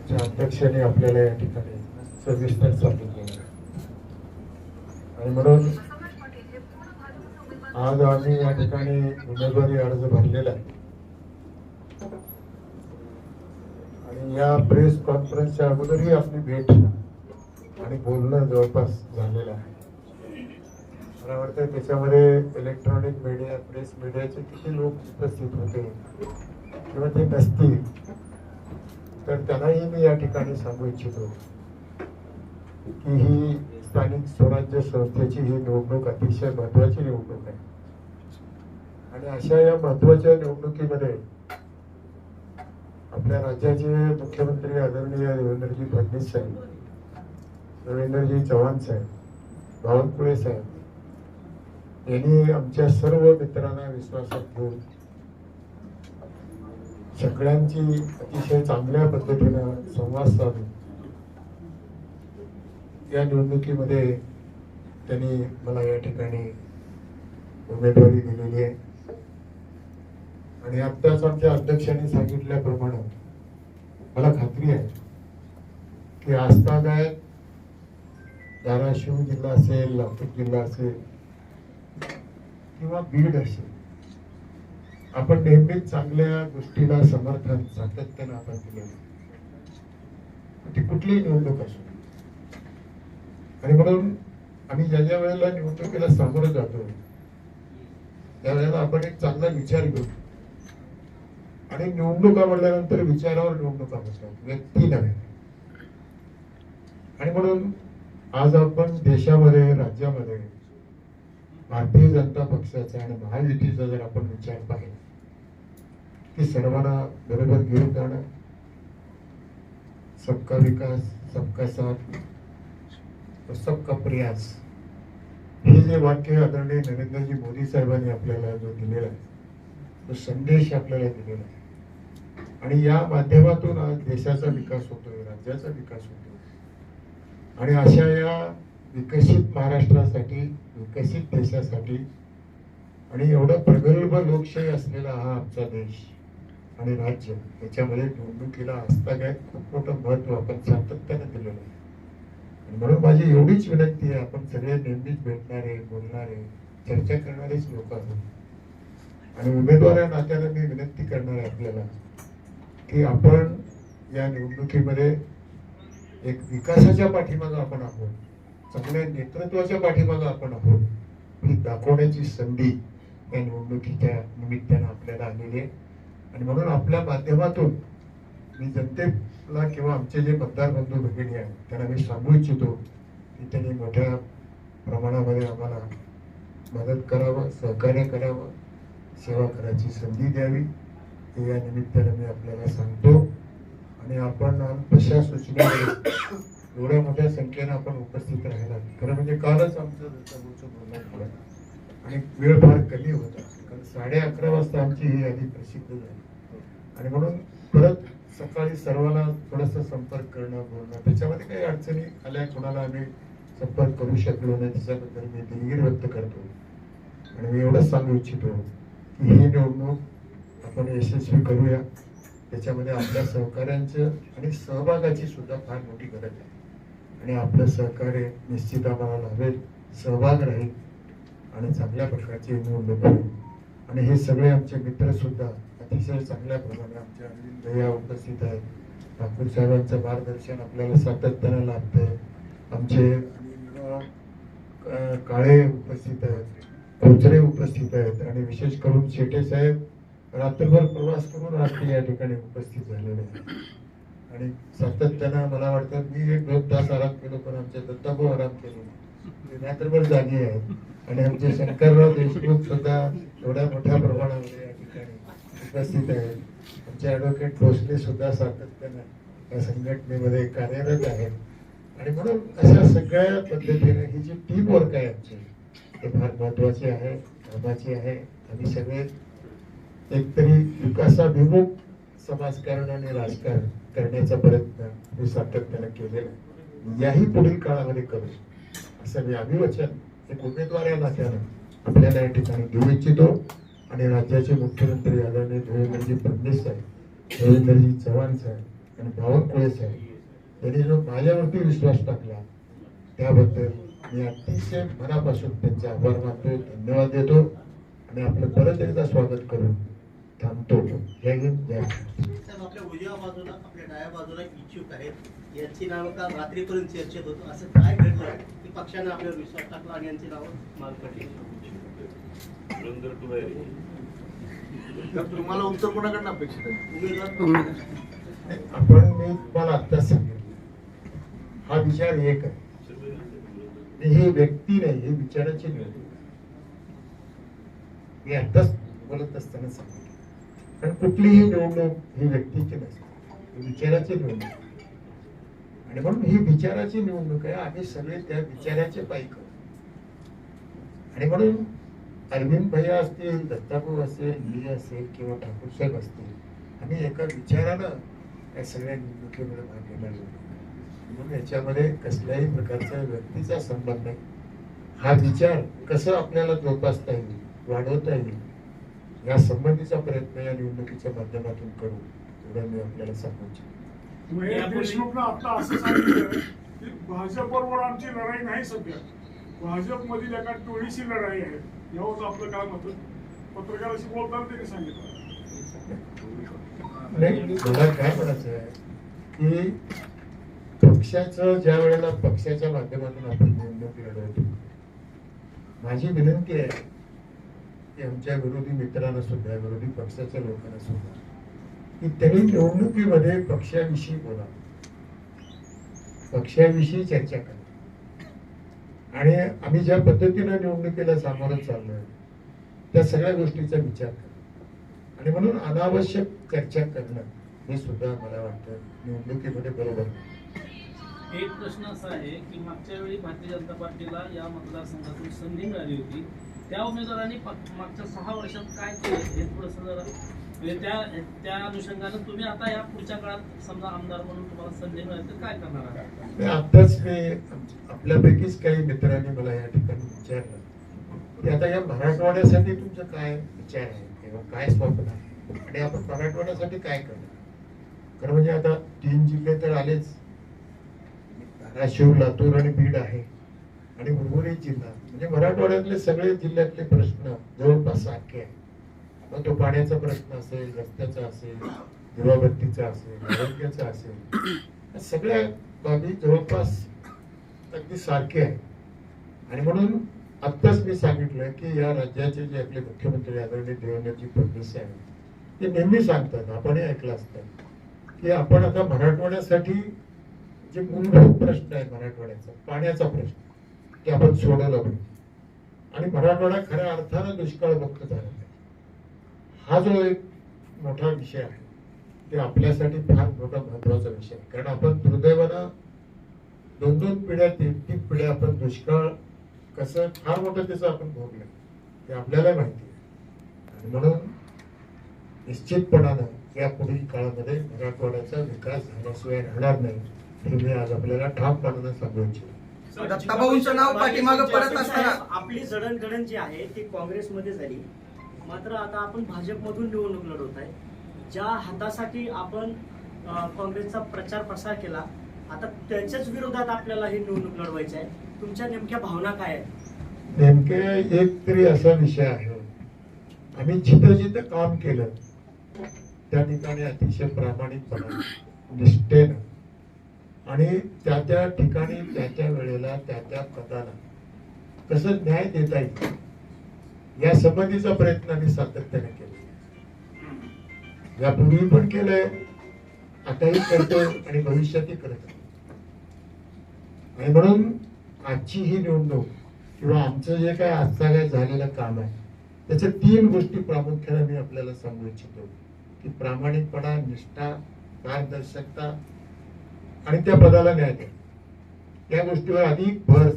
ज्या अध्यक्षांनी आपल्याला या ठिकाणी सविस्तर सांगितलेलं आहे. आणि म्हणून आज आम्ही या ठिकाणी उमेदवारी अर्ज भरलेला आहे आणि या प्रेस कॉन्फरन्सच्या अगोदरही आपली भेट आणि बोलणं जवळपास झालेलं आहे. मला वाटतं त्याच्यामध्ये इलेक्ट्रॉनिक मीडिया, प्रेस मीडियाचे किती लोक उपस्थित होते किंवा ते नसतील तर त्यांनाही मी या ठिकाणी सांगू इच्छितो की ही स्थानिक स्वराज्य संस्थेची ही निवडणूक अतिशय महत्वाची निवडणूक आहे. आणि अशा या महत्वाच्या निवडणुकीमध्ये आपल्या राज्याचे मुख्यमंत्री आदरणीय देवेंद्रजी फडणवीस साहेब, रवींद्रजी चव्हाण साहेब, बावनकुळे साहेब यांनी आमच्या सर्व मित्रांना विश्वासात घेऊन सगळ्यांची अतिशय चांगल्या पद्धतीनं संवाद साधून या निवडणुकीमध्ये त्यांनी मला या ठिकाणी उमेदवारी दिलेली आहे. आणि आत्ताच आमच्या अध्यक्षांनी सांगितल्याप्रमाणे मला खात्री आहे की आजतागायत धाराशिव जिल्हा असेल, लातूर जिल्हा असेल किंवा बीड असेल, आपण नेहमीच चांगल्या गोष्टीला समर्थन सातत्यानं आपण दिलेलं, ती कुठलीही निवडणूक असो. आणि म्हणून आम्ही ज्या वेळेला निवडणुकीला सामोरं जातो त्यावेळेला आपण एक चांगला विचार घेऊ. आणि निवडणुका म्हटल्यानंतर विचारावर निवडणुका बसतात, व्यक्ती नव्हे. आणि म्हणून आज आपण देशामध्ये, राज्यामध्ये भारतीय जनता पक्षाचा आणि महायुतीचा जर आपण विचार पाहिला की सर्वांना बरोबर घेऊन जाणं, सबका विकास, सबका साथ, सबका प्रयास, हे जे वाक्य आदरणीय नरेंद्रजी मोदी साहेबांनी आपल्याला जो दिलेला आहे, तो संदेश आपल्याला दिलेला आहे. आणि या माध्यमातून आज देशाचा विकास होतोय, राज्याचा विकास होतोय. आणि अशा या विकसित महाराष्ट्रासाठी, विकसित देशासाठी आणि एवढा प्रगल्भ लोकशाही असलेला हा आमचा देश आणि राज्य, याच्यामध्ये निवडणुकीला आजतागायत खूप मोठं महत्व आपण सातत्यानं दिलेलं आहे. आणि म्हणून माझी एवढीच विनंती आहे, आपण सगळे नेहमीच भेटणारे, बोलणारे, चर्चा करणारेच लोक आहोत. आणि उमेदवार या नात्यानं मी विनंती करणार आहे आपल्याला की आपण या निवडणुकीमध्ये एक विकासाच्या पाठीमागं आपण आहोत, चांगल्या नेतृत्वाच्या पाठीमागं आपण आहोत, ही दाखवण्याची संधी या निवडणुकीच्या निमित्तानं आपल्याला आलेली आहे. आणि म्हणून आपल्या माध्यमातून मी जनतेला किंवा आमचे जे मतदार बंधू भगिनी आहेत त्यांना मी सांगू इच्छितो की त्यांनी मोठ्या प्रमाणामध्ये आम्हाला मदत करावं, सहकार्य करावं, सेवा करायची संधी द्यावी, हे या निमित्तानं मी आपल्याला सांगतो. आणि आपण तशा सूचनेमध्ये एवढ्या मोठ्या संख्येनं आपण उपस्थित राहिला, खरं म्हणजे कालच आमचं बोलणं झालं आणि वेळ फार कमी होता, कारण 11:30 वाजता आमची ही यादी प्रसिद्ध झाली. आणि म्हणून परत सकाळी सर्वांना थोडासा संपर्क करणं, बोलणं, त्याच्यामध्ये काही अडचणी आल्या, कोणाला आम्ही संपर्क करू शकलो नाही, त्याच्याबद्दल मी दिलगिरी व्यक्त करतो. आणि मी एवढंच सांगू इच्छितो की ही निवडणूक आपण यशस्वी करूया. त्याच्यामध्ये आपल्या सहकार्यांचं आणि सहभागाची सुद्धा फार मोठी गरज आहे. आणि आपलं सहकार्य निश्चित आम्हाला लाभेल, सहभाग राहील आणि चांगल्या प्रकारची निवडणूक होईल. आणि हे सगळे आमचे मित्र सुद्धा अतिशय चांगल्या प्रमाणे आमच्या अरविंद भैया उपस्थित आहेत, ठाकूर साहेबांचं मार्गदर्शन आपल्याला सातत्यानं लाभतंय, आमचे काळे उपस्थित आहेत, खोचरे उपस्थित आहेत, आणि विशेष करून शेटे साहेब रात्रभर प्रवास करून आज या ठिकाणी उपस्थित झालेले आहेत. आणि सातत्यानं मला वाटतं मी 1-2 तास आराम केलो, पण आमचे दत्ताभाऊ आराम केले, रात्रभर जागे आहेत. आणि आमचे शंकरराव देशमुख सुद्धा एवढ्या मोठ्या प्रमाणामध्ये या ठिकाणी उपस्थित आहेत. आमचे ॲडव्होकेट भोसले सुद्धा सातत्यानं या संघटनेमध्ये कार्यरत आहेत. आणि म्हणून अशा सगळ्या पद्धतीने ही जी टीम वर्क आहे आमची, ते फार महत्वाची आहे, कामाची आहे. आम्ही सगळे एकतरी विकासाभिमुख समाजकारण आणि राजकारण करण्याचा प्रयत्न मी सातत्यानं केलेला आहे, याही पुढील काळामध्ये करू असं मी अभिवचन एक उमेदवार या नात्यानं आपल्याला या ठिकाणी देऊ इच्छितो. आणि राज्याचे मुख्यमंत्री आदरणीय देवेंद्रजी फडणवीस साहेब, देवेंद्रजी चव्हाण साहेब आणि बावनकुळे साहेब यांनी जो माझ्यावरती विश्वास टाकला त्याबद्दल मी अतिशय मनापासून त्यांचे आभार मानतो, धन्यवाद देतो आणि आपलं परत एकदा स्वागत करून थांबतो. जय हिंद, जय साहेब, आपल्या उजव्या बाजूला आपल्या डाव्या बाजूला इच्छुक आहेत, यांची नावं काल रात्रीपर्यंत चर्चेत होतं. असं काय घडलं की पक्षाने आपल्यावर विश्वास टाकला आणि यांची नावं मागे पडली? तुम्हाला उत्तर कोणाकडनं अपेक्षित आहे? उमेदवार आपण मी तुम्हाला आत्ताच सांगितलं हा विचार एक आहे. ही व्यक्ती नाही, ही विचाराची निवड. मी आत्ताच बोलत असताना सांगितलं कारण कुठलीही निवडणूक ही व्यक्तीची नसते, ही विचाराची निवडणूक. आणि म्हणून ही विचाराची निवडणूक आहे. आम्ही सगळे त्या विचाराचे पाईक आहोत. आणि म्हणून अरविंद भैया असतील, दत्ताभाऊ असेल, मी असेल किंवा ठाकूर साहेब असतील, आम्ही एका विचारानं या सगळ्या निवडणुकीमध्ये भाग घेणार आहोत. म्हणून याच्यामध्ये कसल्याही प्रकारचा व्यक्तीचा संबंध नाही. हा विचार कसं आपल्याला जोपासता येईल, वाढवता येईल या संबंधीचा प्रयत्न या निवडणुकीच्या माध्यमातून करू, एवढं मी आपल्याला सांगू इच्छितो. महेश देशमुखनं आता असं सांगितलं की भाजपबरोबर आमची लढाई नाही, सध्या भाजपमधील एका टोळीची लढाई आहे. यावर आपलं काय मत? पत्रकाराशी बोलताना त्यांनी सांगितलं. नाही, मला काय म्हणायचं आहे की पक्षाचं ज्या वेळेला पक्षाच्या माध्यमातून आपण निवडणूक लढवतो, माझी विनंती आहे की आमच्या विरोधी मित्रांना सुद्धा, विरोधी पक्षाच्या लोकांना सुद्धा, की त्यांनी निवडणुकीमध्ये पक्षाविषयी बोला, पक्षाविषयी चर्चा करा. आणि आम्ही ज्या पद्धतीनं निवडणुकीला सामोरं चाललोय त्या सगळ्या गोष्टीचा विचार करा. आणि म्हणून अनावश्यक चर्चा करणं हे सुद्धा मला वाटतं निवडणुकीमध्ये बरोबर नाही. एक प्रश्न असा आहे की मागच्या वेळी भारतीय जनता पार्टीला या मतदारसंघातून संधी मिळाली होती, त्या उमेदवारांनी मागच्या 6 वर्षात काय केलं हे थोडंसं जरा म्हणजे त्या अनुषंगानं तुम्ही आता या पुढच्या काळात समजा आमदार म्हणून तुम्हाला संधी मिळाली तर काय करणार आहात? आताच मी आपल्यापैकीच काही मित्रांनी मला या ठिकाणी विचारलं की आता या मराठवाड्यासाठी तुमचं काय विचार आहे किंवा काय स्वप्न आहे आणि आपण मराठवाड्यासाठी काय करणार. खरं म्हणजे आता 3 जिल्हे तर आलेच, धाराशिव, लातूर आणि बीड आहे आणि उर्वरित जिल्हा म्हणजे मराठवाड्यातले सगळे जिल्ह्यातले प्रश्न जवळपास सारखे आहेत. मग तो पाण्याचा प्रश्न असेल, रस्त्याचा असेल, दिवाबत्तीचा असेल, आरोग्याचा असेल, या सगळ्या बाबी जवळपास अगदी सारखे आहेत. आणि म्हणून आत्ताच मी सांगितलं की या राज्याचे जे आपले मुख्यमंत्री आदरणीय देवेंद्रजी फडणवीस आहेत ते नेहमी सांगतात, आपणही ऐकलं असतं की आपण आता मराठवाड्यासाठी जे मूलभूत प्रश्न आहे मराठवाड्याचा, पाण्याचा प्रश्न, ते आपण सोडवला पाहिजे. आणि मराठवाडा खऱ्या अर्थानं दुष्काळमुक्त झाला आहे. हा जो एक मोठा विषय आहे ते आपल्यासाठी फार मोठा महत्वाचा विषय आहे. कारण आपण दुर्दैवानं 2-2 पिढ्या, 3-3 पिढ्या आपण दुष्काळ कसं फार मोठं त्याचं आपण भोगलं ते आपल्याला माहिती आहे. आणि म्हणून निश्चितपणानं या पुढील काळामध्ये मराठवाड्याचा विकास झाल्याशिवाय राहणार नाही हे मी आज आपल्याला ठामपणानं सांगू इच्छितो. दत्ताभाऊंचं नाव पाठीमागं परत असताना आपली जडणघडण जी आहे ती काँग्रेसमध्ये झाली, मात्र आता आपण भाजपमधून निवडणूक लढवत आहे. ज्या हातासाठी आपण काँग्रेसचा प्रचार प्रसार केला, आता त्याच्याच विरोधात आपल्याला ही निवडणूक लढवायची आहे. तुमच्या नेमक्या भावना काय आहेत? नेमके एक तरी असा विषय आहे, आम्ही जिथं जिथं काम केलं त्या ठिकाणी अतिशय प्रामाणिकपणा, निष्ठेनं आणि त्या त्या ठिकाणी त्या त्या वेळेला त्या त्या पदाला कसं न्याय देता येईल या संबंधीचा प्रयत्न आम्ही सातत्याने केला. यापूर्वी पण केलंय, आताही करतोय आणि भविष्यातही करत. आणि म्हणून आजची ही निवडणूक किंवा आमचं जे काय आजचा काय झालेलं काम आहे त्याच्या 3 गोष्टी प्रामुख्याने मी आपल्याला सांगू इच्छितो की प्रामाणिकपणा, निष्ठा, पारदर्शकता आणि त्या पदाला न्याय द्या. या गोष्टीवर अधिक भर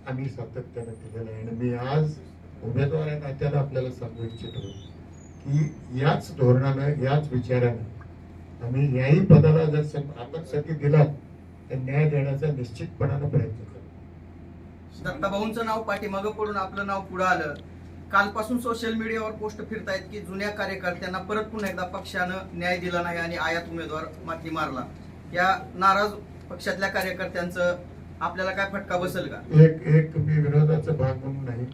आम्ही सातत्यानं दिलेला आहे. आणि मी आज उमेदवार या नात्यानं आपल्याला सांगू इच्छितो की याच धोरणानं, याच विचारानं आम्ही याही पदाला जर आपण संधी दिलात तर न्याय देण्याचा निश्चितपणानं प्रयत्न करू. दत्ताभाऊंचं नाव पाठीमागं पडून आपलं नाव पुढे आलं. कालपासून सोशल मीडियावर पोस्ट फिरतायत की जुन्या कार्यकर्त्यांना परत पुन्हा एकदा पक्षानं न्याय दिला नाही आणि आयात उमेदवार माती मारला. या नाराज पक्षातल्या कार्यकर्त्यांचं आपल्याला काय फटका बसेल का? एक मी विरोधाचा भाग म्हणून नाही,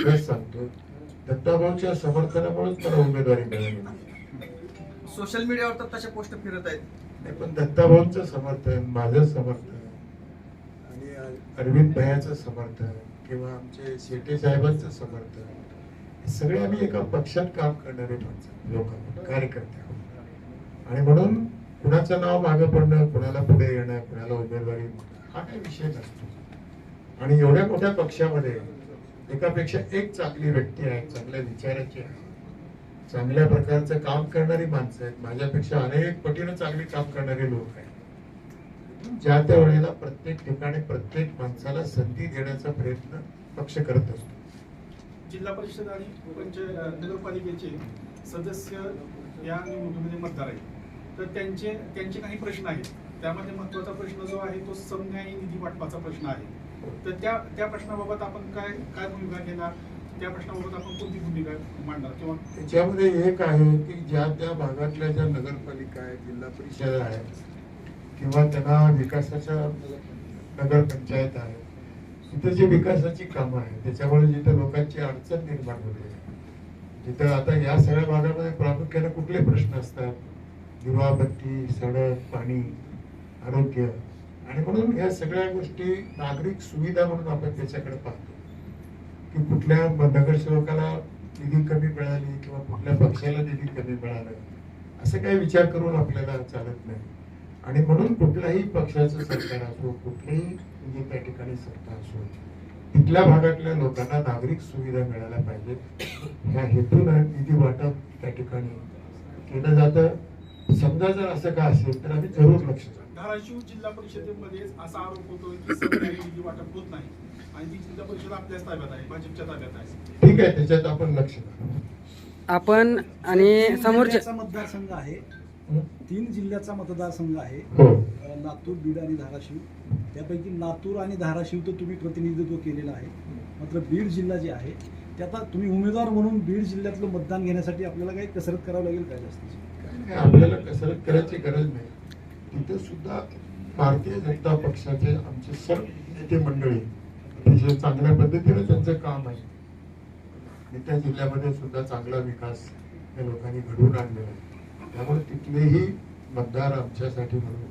हेच सांगतो, दत्ताभाऊच्या समर्थनामुळेच मला उमेदवारी मिळाली. सोशल मीडियावर तर तशा पोस्ट फिरत आहेत. नाही, पण दत्ताभाऊंचं समर्थन, माझं समर्थन आणि अरविंद भैयाचं समर्थन किंवा आमचे शेटे साहेबांचं समर्थन, हे सगळे आम्ही एका पक्षात काम करणारे माणसं, लोक, कार्यकर्ते आहोत. आणि म्हणून कुणाचं नाव मागे पडणं, कुणाला पुढे येणं, कुणाला उमेदवारी हा काही विषय नसतो. आणि एवढ्या मोठ्या पक्षामध्ये एकापेक्षा एक चांगली व्यक्ती आहे, चांगल्या विचाराची आहे, चांगल्या प्रकारचं काम करणारी माणसं आहेत, माझ्यापेक्षा अनेक पटीनं चांगली काम करणारे लोक आहेत. ज्या त्या वेळेला प्रत्येक ठिकाणी प्रत्येक माणसाला संधी देण्याचा प्रयत्न पक्ष करत असतो. जिल्हा परिषद आणि नगरपालिकेचे सदस्य या निवडणुकीमध्ये मतदार आहेत, तर त्यांचे काही प्रश्न आहेत. त्यामध्ये महत्त्वाचा प्रश्न जो आहे तो समन्यायी निधी वाटपाचा प्रश्न आहे. तर त्या प्रश्नाबाबत आपण काय भूमिका घेणार, त्या प्रश्नाबाबत आपण कोणती भूमिका मांडणार किंवा त्याच्यामध्ये एक आहे की ज्या त्या भागातल्या ज्या नगरपालिका आहेत, जिल्हा परिषद आहे किंवा त्यांना विकासाच्या नगरपंचायत आहे, तिथे जी विकासाची कामं आहेत त्याच्यामुळे जिथे लोकांची अडचण निर्माण होते, जिथं आता या सगळ्या भागामध्ये प्रामुख्याने कुठले प्रश्न असतात, दिवाबत्ती, सडक, पाणी, आरोग्य, आणि म्हणून या सगळ्या गोष्टी नागरिक सुविधा म्हणून आपण त्याच्याकडे पाहतो की कुठल्या नगरसेवकाला निधी कमी मिळाली किंवा कुठल्या पक्षाला निधी कमी मिळाला, असं काही विचार करून आपल्याला चालत नाही. आणि म्हणून कुठल्याही पक्षाचं सरकार असो, कुठल्याही म्हणजे त्या ठिकाणी सत्ता असो, तिथल्या भागातल्या लोकांना नागरिक सुविधा मिळायला पाहिजे, ह्या हेतून निधी वाटप त्या ठिकाणी केलं जातं. समजा जर असं का असेल तर आम्ही जरूर लक्ष देऊ. धाराशिव जिल्हा परिषदेमध्ये असा आरोप होतो की समन्यायी निधी वाटप होत नाही आणि ती जिल्हा परिषद आपल्याच ताब्यात आहे, भाजपच्या ताब्यात आहे. ठीक आहे, त्याच्यात आपण लक्ष देऊ. आपण आणि समोरच्या जिल्ह्याचा मतदारसंघ आहे, हं? 3 जिल्ह्याचा मतदारसंघ आहे, हो, लातूर, बीड आणि धाराशिव. त्यापैकी लातूर आणि धाराशिव तर तुम्ही प्रतिनिधित्व केलेलं आहे, मात्र बीड जिल्हा जे आहे ते आता तुम्ही उमेदवार म्हणून बीड जिल्ह्यातलं मतदान घेण्यासाठी आपल्याला काही कसरत करावं लागेल काय जास्त? आपल्याला कसरत करायची गरज नाही. तिथे सुद्धा भारतीय जनता पक्षाचे आमचे सर्व नेते मंडळी अतिशय चांगल्या पद्धतीने त्यांचं काम आहे. त्या जिल्ह्यामध्ये सुद्धा चांगला विकास या लोकांनी घडवून आणलेला आहे. त्यामुळे तिथलेही मतदार आमच्यासाठी म्हणून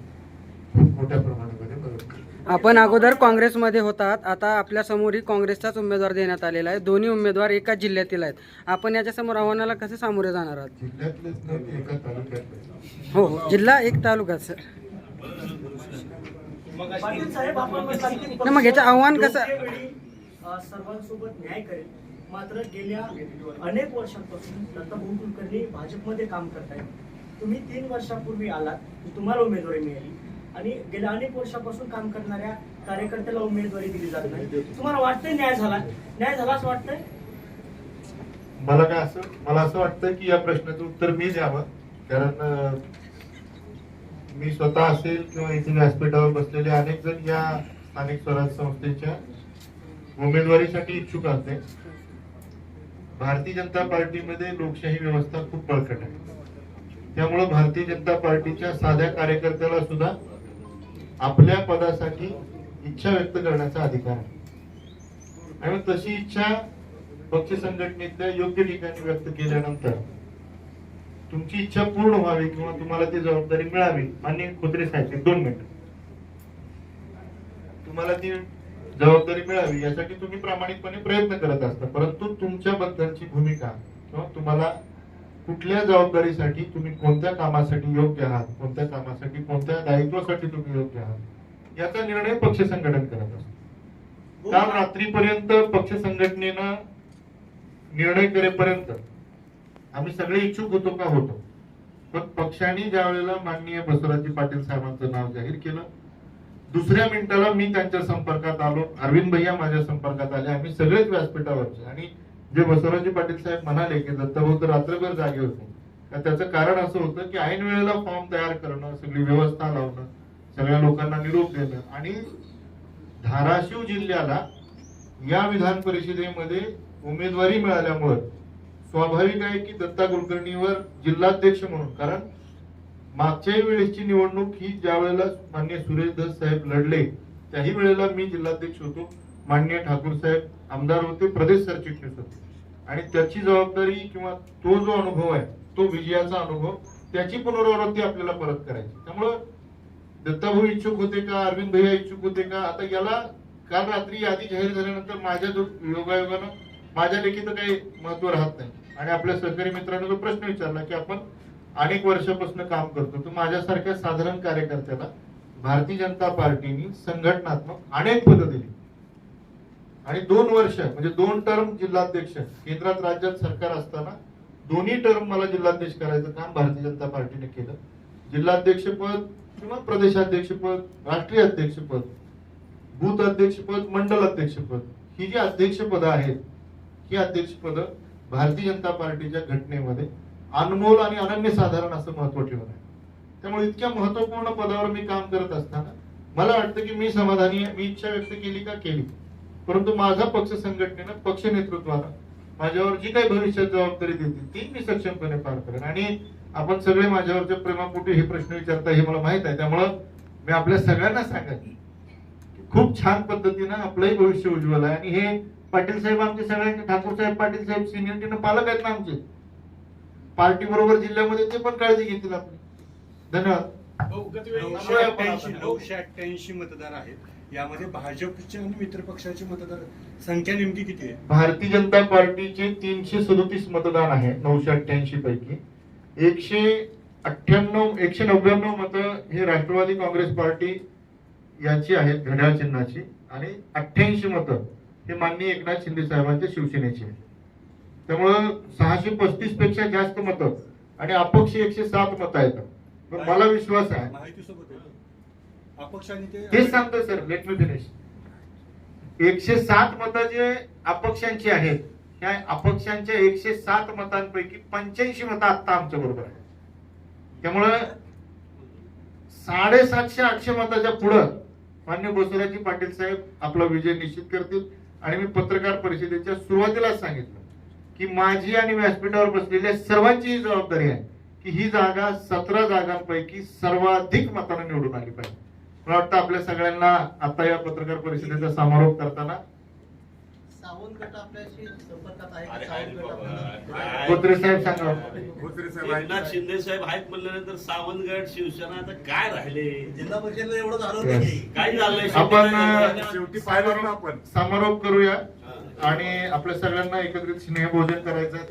खूप मोठ्या प्रमाणामध्ये मदत करतात. आपण अगोदर काँग्रेसमध्ये होतात, आता आपल्या समोरही काँग्रेसचाच उमेदवार देण्यात आलेला आहे. दोन्ही उमेदवार एकाच जिल्ह्यातील आहेत. आपण याच्या समोर आव्हानाला कसे सामोरे जाणार आहात? जिल्ह्यातलेच नाही, ते एका तालुक्यातले. हो, जिल्हा एक तालुका सर. पाटील साहेब, आपण सांगितलं की मग याचं आव्हान कसं? योग्य वेळी, सर्वांसोबत न्याय करेल. मात्र गेल्या अनेक वर्षांपासून दत्ताभाऊ कुलकर्णी भाजपमध्ये काम करतायत. तुम्ही 3 वर्षापूर्वी आलात, तुम्हाला उमेदवारी मिळाली आणि गेल्या अनेक वर्षापासून काम करणाऱ्या कार्यकर्त्याला उमेदवारी दिली जात नाही. तुम्हाला वाटतंय न्याय झाला असं वाटतंय? मला असं वाटतं की या प्रश्नाचं उत्तर मी द्यावं, कारण मी स्वतः असेल किंवा इथे व्यासपीठावर बसलेले अनेक जण या स्थानिक स्वराज्य संस्थेच्या उमेदवारीसाठी इच्छुक असते. भारतीय जनता पार्टीमध्ये लोकशाही व्यवस्था खूप बळकट आहे. त्यामुळे भारतीय जनता पार्टीच्या साध्या कार्यकर्त्याला सुद्धा आपल्या पदासाठी इच्छा व्यक्त करण्याचा अधिकार आहे. आणि तशी इच्छा पक्ष संघटनेतल्या योग्य ठिकाणी व्यक्त केल्यानंतर तुमची इच्छा पूर्ण व्हावी किंवा तुम्हाला ती जबाबदारी मिळावी. माननीय खोत्रे साहेब, 2 मिनिट, तुम्हाला ती जबाबदारी मिळावी यासाठी तुम्ही प्रामाणिकपणे प्रयत्न करत असता, परंतु तुमच्याबद्दलची भूमिका किंवा तुम्हाला कुठल्या जबाबदारीसाठी, तुम्ही कोणत्या कामासाठी योग्य आहात, कोणत्या कामासाठी, कोणत्या दायित्वासाठी तुम्ही योग्य आहात, याचा निर्णय पक्ष संघटन करत असतो. काल रात्रीपर्यंत पक्ष संघटनेनं निर्णय करेपर्यंत आम्ही सगळे इच्छुक होतो का होतो, पण पक्षाने ज्या वेळेला माननीय बसवराजी पाटील साहेबांचं नाव जाहीर केलं, दुसऱ्या मिनिटाला मी त्यांच्या संपर्कात आलो, अरविंद भैया माझ्या संपर्कात आले, आम्ही सगळेच व्यासपीठावरचे. आणि जे बसवराजी पाटील साहेब म्हणाले की दत्ताभाऊ तर रात्रभर जागे होते, तर त्याचं कारण असं होतं की ऐन वेळेला फॉर्म तयार करणं, सगळी व्यवस्था लावणं, सगळ्या लोकांना निरोप देणं, आणि धाराशिव जिल्ह्याला या विधान परिषदेमध्ये उमेदवारी मिळाल्यामुळे स्वाभाविक आहे की दत्ता कुलकर्णीवर जिल्हाध्यक्ष म्हणून, कारण मागच्या वेळेसची निवडणूक ही ज्या वेळेला मान्य सुरेश धस साहेब लढले त्याही वेळेला मी जिल्हाध्यक्ष होतो, मान्य ठाकूर साहेब आमदार होते, प्रदेश सरचिटणीस होते आणि त्याची जबाबदारी किंवा तो जो अनुभव आहे तो विजयाचा अनुभव, त्याची पुनरावृत्ती आपल्याला परत करायची. त्यामुळं दत्ताभाऊ इच्छुक होते का, अरविंद भैया इच्छुक होते का, आता याला काल रात्री यादी जाहीर झाल्यानंतर माझ्या जो योगायोगानं माझ्या लेखी तर काही महत्व राहत नाही. आणि आपल्या सहकारी मित्रांनो जो प्रश्न विचारला की आपण अनेक वर्षापासून काम करतो, तर माझ्यासारख्या साधारण कार्यकर्त्याला भारतीय जनता पार्टीने संघटनात्मक अनेक पदं दिली आणि 2 वर्ष म्हणजे 2 टर्म जिल्हाध्यक्ष, केंद्रात राज्यात सरकार असताना दोन्ही टर्म मला जिल्हाध्यक्ष करायचं काम भारतीय जनता पार्टीने केलं. जिल्हाध्यक्षपद किंवा प्रदेशाध्यक्षपद, राष्ट्रीय अध्यक्षपद, बूथ अध्यक्षपद, मंडल अध्यक्षपद, ही जी अध्यक्षपद आहेत ही अध्यक्षपद भारतीय जनता पार्टीच्या घटनेमध्ये अनमोल आणि अनन्यसाधारण असं महत्व ठेवून आहे. त्यामुळे इतक्या महत्वपूर्ण पदावर मी काम करत असताना मला वाटतं की मी समाधानी आहे. मी इच्छा व्यक्त केली का केली, परंतु माझा पक्ष संघटनेनं, पक्ष नेतृत्वानं माझ्यावर जी काही भविष्यात जबाबदारी देतील ती मी सक्षमपणे पार करेन. आणि आपण सगळे माझ्यावरच्या प्रेमापोटी हे प्रश्न विचारता हे मला माहित आहे. त्यामुळं मी आपल्या सगळ्यांना सांगेन खूप छान पद्धतीनं आपलंही भविष्य उज्ज्वल आहे. आणि हे पाटील साहेब आमचे सगळ्यांचे, ठाकूर साहेब, पाटील साहेब सिनियरिटीनं पालक आहेत ना आमचे, पार्टी बरोबर जिल्ह्यामध्ये ते पण काळजी घेतील आपली. धन्यवाद. 988 मतदार आहेत. यामध्ये भाजपचे आणि मित्र पक्षाचे मतदार संख्या नेमकी किती आहे? भारतीय जनता पार्टीचे 337 मतदान आहे 988 पैकी. 199 मतं हे राष्ट्रवादी काँग्रेस पार्टी याची आहेत, घड्याळ चिन्हाची, आणि 88 मतं हे माननीय एकनाथ शिंदे साहेबांच्या शिवसेनेची आहेत. त्यामुळं 635 पेक्षा जास्त मतं आणि अपक्ष 107 मतं आहेत. पण मला विश्वास आहे, माहितीसोबत आहे. अपक्षाने तेच सांगतो सर, लेट मी फिनिश. 107 मतं जे अपक्षांची आहेत, त्या अपक्षांच्या 107 मतांपैकी 85 मतं आता आमच्या बरोबर आहेत. त्यामुळं 750-800 मताच्या पुढं मान्य बसवराजी पाटील साहेब आपला विजय निश्चित करतील. आणि मी पत्रकार परिषदेच्या सुरुवातीलाच सांगितलं की माझी आणि व्यासपीठावर बसलेल्या सर्वांची जबाबदारी आहे की ही जागा 17 जागांपैकी सर्वाधिक मतांना निवडून आली पाहिजे. मला वाटतं आपल्या सगळ्यांना आता या पत्रकार परिषदेचा समारोप करताना सावंत गट आपल्याशी संपर्कात आहे. कोत्रे साहेब सांगा. एकनाथ शिंदे साहेब आहेत म्हणल्यानंतर सावंतगड शिवसेना आता काय राहिले? जिल्हा परिषदेला एवढं झालं नाही. काय झालंय? आपण शेवटी पाहिलं ना आपण. समारोप करूया आणि आपल्या सगळ्यांना एकत्रित स्नेहभोजन करायचं आहे.